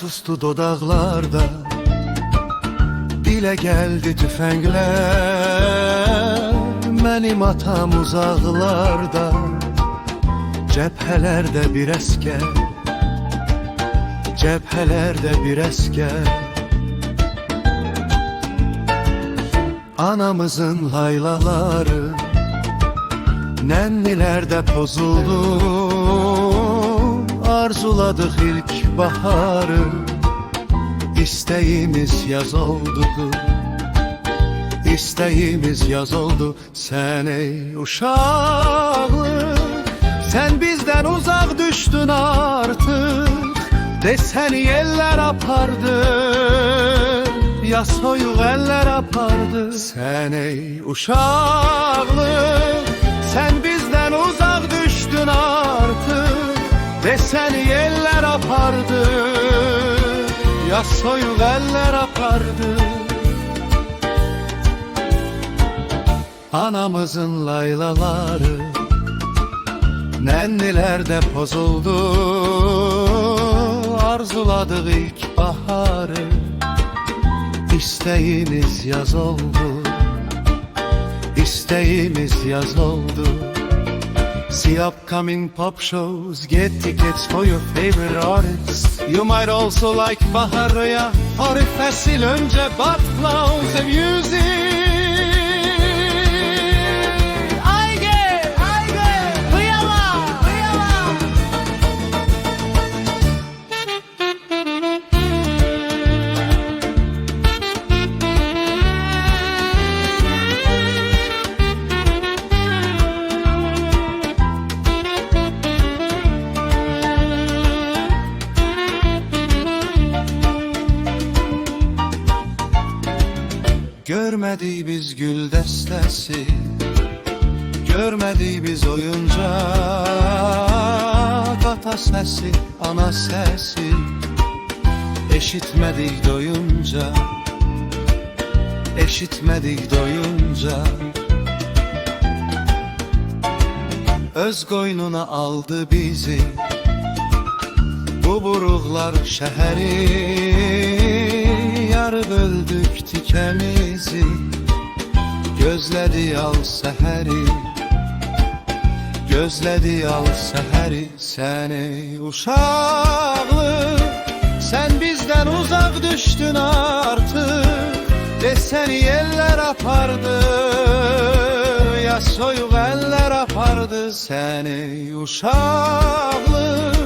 sustu dodaqlarda, dilə gəldi tüfənglər. Mənim atam uzaqlarda, cəbhələrdə bir əskər, cəbhələrdə bir əskər. Anamızın laylaları nənnilərdə pozuldu. Arzuladıq ilk baharı, İstəyimiz yaz oldu, İstəyimiz yaz oldu. Sən ey uşaqlıq, sən bizdən uzaq düşdün artıq. Desən yellər apardı, ya soyuq əllər apardı. Sən ey uşaqlıq, sən bizdən uzaq düşdün artıq. Desən yellər apardı, ya soyuq əllər apardı. Anamızın laylaları nənnilərdə pozuldu. Arzuladıq ilk baharı, İstəyimiz yaz oldu, İstəyimiz yaz oldu. See upcoming pop shows, get tickets for your favorite artists. You might also like Bahar'ya, Arif Fəsil önce Bad Clowns and Music. Görmədik biz gül dəstəsi, görmədik biz oyuncaq. Ata səsi, ana səsi, eşitmədik doyunca, eşitmədik doyunca. Öz qoynuna aldı bizi bu buruqlar şəhəri. Yarı böldük tikəmizi, gözlədi al səhəri, gözlədi al səhəri. Sən ey uşaqlıq, sən bizdən uzaq düşdün artıq. Desən yellər apardı, ya soyuq əllər apardı. Sən ey uşaqlıq,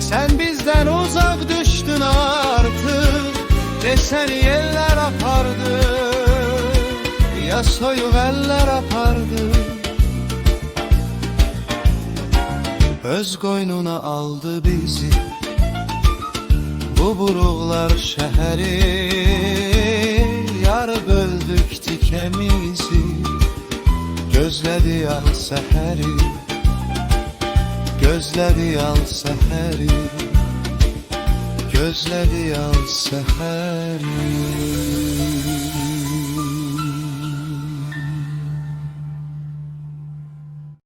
sən bizdən uzaq düşdün artıq. Desən yellər apardı, ya soyuq əllər apardı. Öz qoynuna aldı bizi bu buruqlar şəhəri. Yarı böldük tikəmizi, gözlədi al səhəri, gözlədi al səhəri, gözlədi al səhəri.